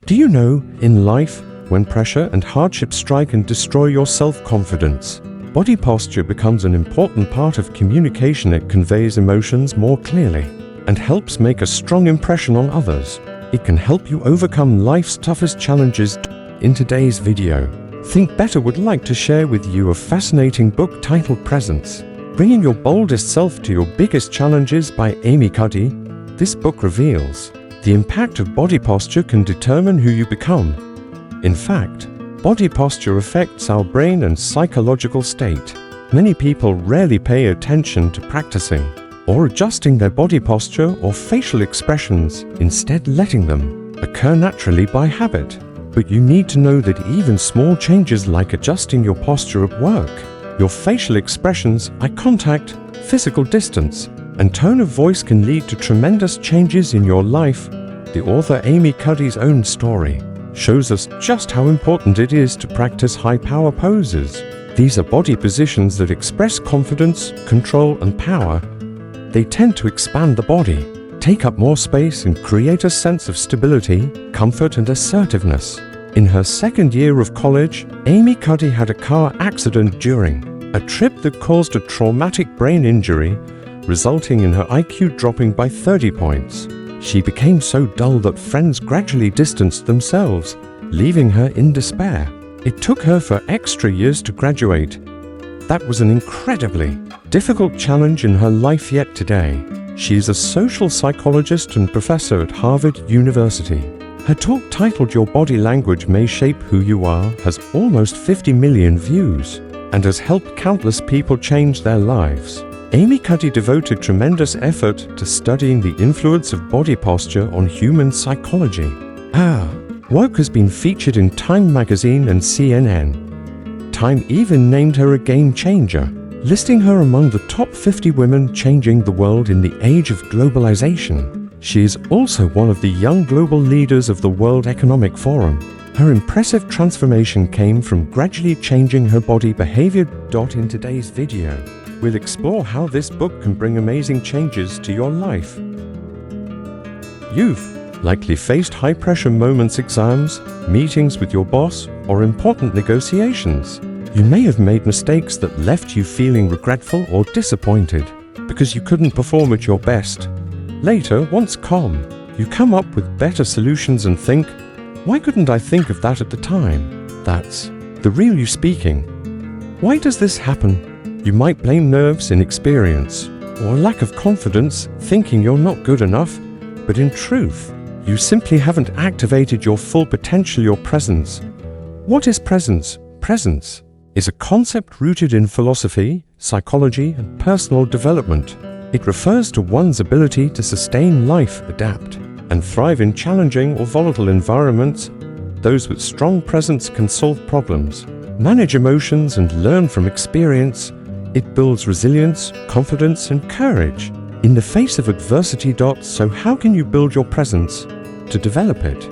Do you know, in life, when pressure and hardship strike and destroy your self-confidence, body posture becomes an important part of communication. It conveys emotions more clearly and helps make a strong impression on others. It can help you overcome life's toughest challenges. In today's video, Think Better would like to share with you a fascinating book titled Presence, Bringing Your Boldest Self to Your Biggest Challenges by Amy Cuddy. This book reveals the impact of body posture can determine who you become. In fact, body posture affects our brain and psychological state. Many people rarely pay attention to practicing or adjusting their body posture or facial expressions, instead letting them occur naturally by habit. But you need to know that even small changes like adjusting your posture at work, your facial expressions, eye contact, physical distance, and tone of voice can lead to tremendous changes in your life. The author Amy Cuddy's own story shows us just how important it is to practice high-power poses. These are body positions that express confidence, control, and power. They tend to expand the body, take up more space, and create a sense of stability, comfort, and assertiveness. In her second year of college, Amy Cuddy had a car accident during a trip that caused a traumatic brain injury, resulting in her IQ dropping by 30 points. She became so dull that friends gradually distanced themselves, leaving her in despair. It took her for extra years to graduate. That was an incredibly difficult challenge in her life, yet today, she is a social psychologist and professor at Harvard University. Her talk titled Your Body Language May Shape Who You Are has almost 50 million views and has helped countless people change their lives. Amy Cuddy devoted tremendous effort to studying the influence of body posture on human psychology. Her work has been featured in Time magazine and CNN. Time even named her a game changer, listing her among the top 50 women changing the world in the age of globalization. She is also one of the young global leaders of the World Economic Forum. Her impressive transformation came from gradually changing her body behavior. In today's video, we'll explore how this book can bring amazing changes to your life. You've likely faced high-pressure moments, exams, meetings with your boss, or important negotiations. You may have made mistakes that left you feeling regretful or disappointed because you couldn't perform at your best. Later, once calm, you come up with better solutions and think, why couldn't I think of that at the time? That's the real you speaking. Why does this happen? You might blame nerves, inexperience, or lack of confidence, thinking you're not good enough, but in truth, you simply haven't activated your full potential. Your presence. What is presence? Presence is a concept rooted in philosophy, psychology, and personal development. It refers to one's ability to sustain life, adapt, and thrive in challenging or volatile environments. Those with strong presence can solve problems, manage emotions, and learn from experience. It builds resilience, confidence, and courage in the face of adversity. So how can you build your presence? To develop it,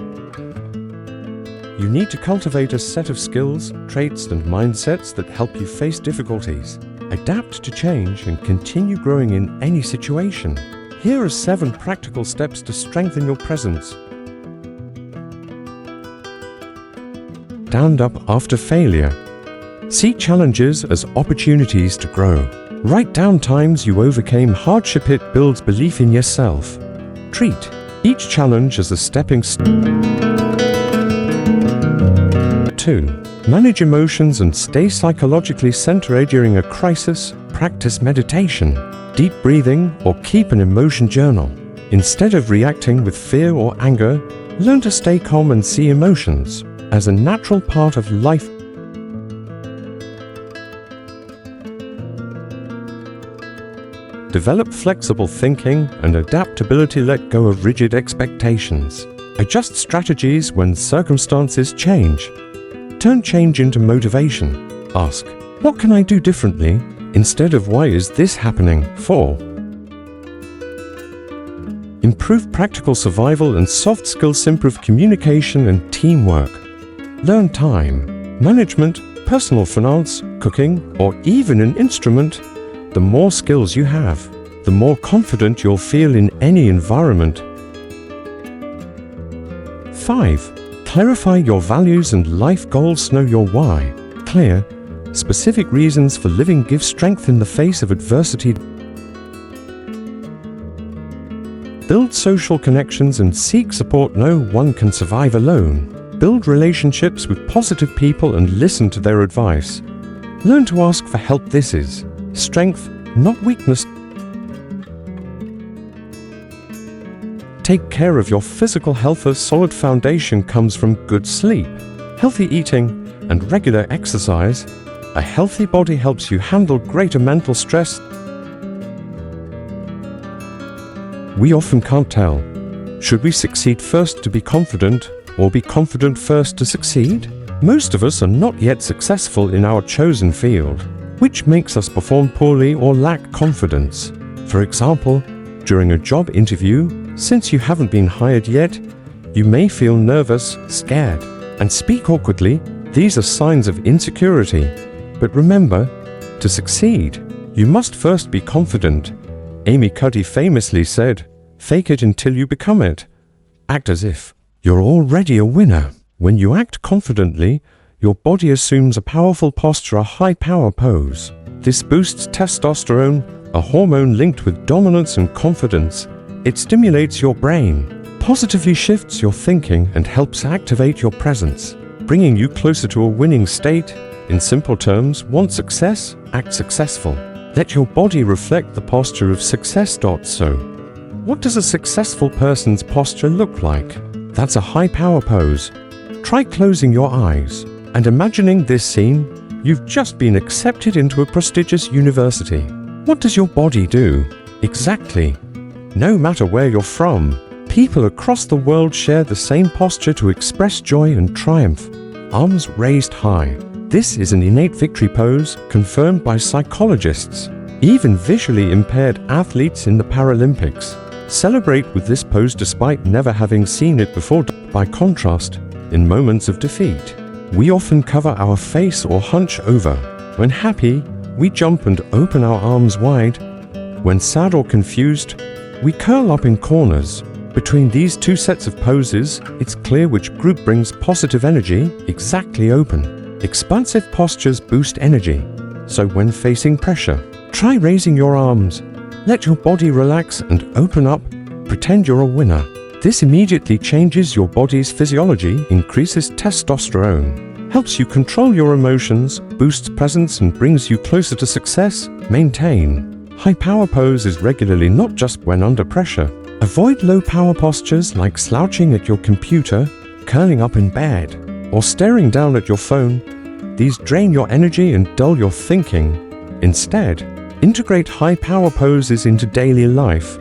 you need to cultivate a set of skills, traits, and mindsets that help you face difficulties, adapt to change, and continue growing in any situation. Here are 7 practical steps to strengthen your presence. Stand up after failure. See challenges as opportunities to grow. Write down times you overcame hardship. It builds belief in yourself. Treat each challenge as a stepping stone. 2. Manage emotions and stay psychologically centered during a crisis. Practice meditation, deep breathing, or keep an emotion journal. Instead of reacting with fear or anger, learn to stay calm and see emotions as a natural part of life. Develop flexible thinking and adaptability. Let go of rigid expectations. Adjust strategies when circumstances change. Turn change into motivation. Ask, what can I do differently? Instead of why is this happening? 4. Improve practical survival and soft skills. Improve communication and teamwork. Learn time management, personal finance, cooking, or even an instrument. The more skills you have, the more confident you'll feel in any environment. 5. Clarify your values and life goals. Know your why. Clear, specific reasons for living give strength in the face of adversity. Build social connections and seek support. No one can survive alone. Build relationships with positive people and listen to their advice. Learn to ask for help. This is strength, not weakness. Take care of your physical health. A solid foundation comes from good sleep, healthy eating, and regular exercise. A healthy body helps you handle greater mental stress. We often can't tell. Should we succeed first to be confident, or be confident first to succeed? Most of us are not yet successful in our chosen field, which makes us perform poorly or lack confidence. For example, during a job interview, since you haven't been hired yet, you may feel nervous, scared, and speak awkwardly. These are signs of insecurity. But remember, to succeed, you must first be confident. Amy Cuddy famously said, "Fake it until you become it." Act as if you're already a winner. When you act confidently, your body assumes a powerful posture, a high power pose. This boosts testosterone, a hormone linked with dominance and confidence. It stimulates your brain, positively shifts your thinking, and helps activate your presence, bringing you closer to a winning state. In simple terms, want success? Act successful. Let your body reflect the posture of success. So, what does a successful person's posture look like? That's a high power pose. Try closing your eyes and imagining this scene. You've just been accepted into a prestigious university. What does your body do? Exactly. No matter where you're from, people across the world share the same posture to express joy and triumph. Arms raised high. This is an innate victory pose confirmed by psychologists. Even visually impaired athletes in the Paralympics celebrate with this pose despite never having seen it before. By contrast, in moments of defeat, we often cover our face or hunch over. When happy, we jump and open our arms wide. When sad or confused, we curl up in corners. Between these two sets of poses, it's clear which group brings positive energy. Exactly. Open, expansive postures boost energy. So when facing pressure, try raising your arms. Let your body relax and open up. Pretend you're a winner. This immediately changes your body's physiology, increases testosterone, helps you control your emotions, boosts presence, and brings you closer to success. Maintain high power poses regularly, not just when under pressure. Avoid low power postures like slouching at your computer, curling up in bed, or staring down at your phone. These drain your energy and dull your thinking. Instead, integrate high power poses into daily life.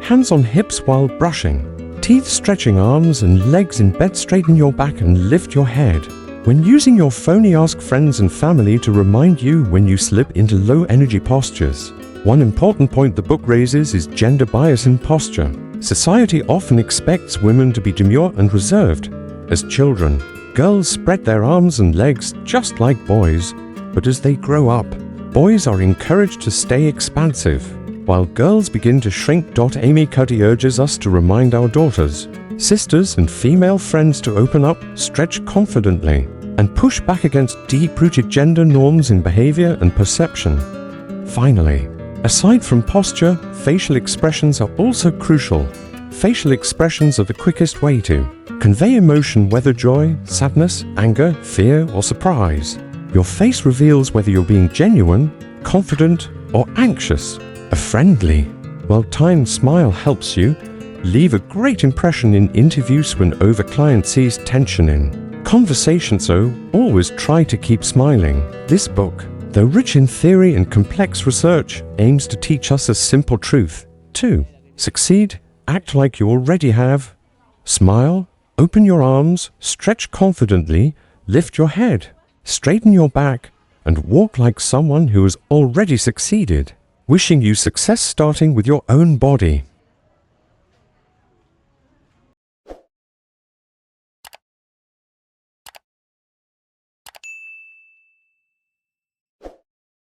Hands on hips while brushing, teeth stretching arms and legs in bed. Straighten your back and lift your head. When using your phone, ask friends and family to remind you when you slip into low energy postures. One important point the book raises is gender bias in posture. Society often expects women to be demure and reserved. As children, girls spread their arms and legs just like boys, but as they grow up, boys are encouraged to stay expansive, while girls begin to shrink. Amy Cuddy urges us to remind our daughters, sisters, and female friends to open up, stretch confidently, and push back against deep-rooted gender norms in behavior and perception. Finally, aside from posture, facial expressions are also crucial. Facial expressions are the quickest way to convey emotion, whether joy, sadness, anger, fear, or surprise. Your face reveals whether you're being genuine, confident, or anxious. A friendly, well-timed smile helps you leave a great impression in interviews when over client sees tension in conversation. So always try to keep smiling. This book, though rich in theory and complex research, aims to teach us a simple truth. To succeed, act like you already have. Smile, open your arms, stretch confidently, lift your head, straighten your back, and walk like someone who has already succeeded. Wishing you success, starting with your own body.